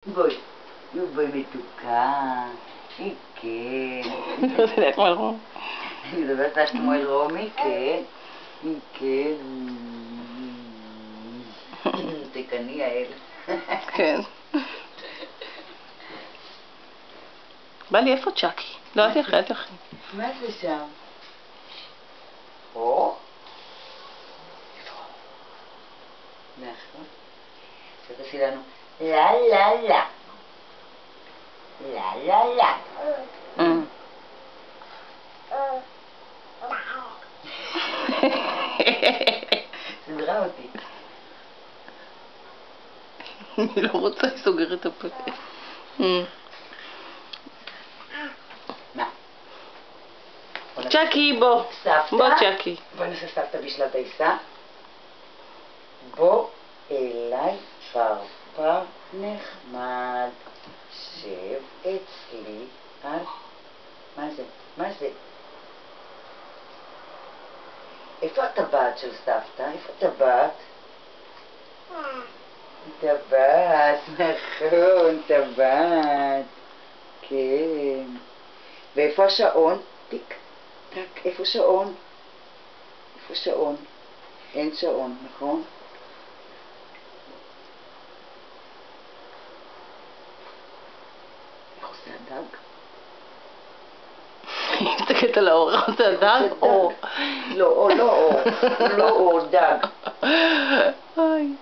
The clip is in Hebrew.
בואי, בואי מתוקה. כן. לא יודעת מה רום. אני מדברת לך כמו אל רומי, כן. כן. תקני יעל. כן. בא לי, איפה צ'אקי? לא, אל תלכי, אל תלכי. מה זה שם? או? נכון. תעשי לנו לה לה לה. לה לה לה. סדרה אותי. אני לא רוצה, היא סוגרת את הפה. מה? צ'אקי, בוא. סבתא? בוא, צ'אקי. בוא נעשה סבתא בשלה דייסה. בוא אליי פרפר נחמד. שב אצלי על... מה זה? מה זה? איפה הטבעת של סבתא? איפה הטבעת? טבעת, נכון, טבעת. כן. ואיפה השעון? טיק, טק, איפה שעון? איפה שעון? אין שעון, נכון? איך עושה הדג? היא מסתכלת על האור, איך עושה הדג? אור. לא, לא אור, לא אור, דג. אוי.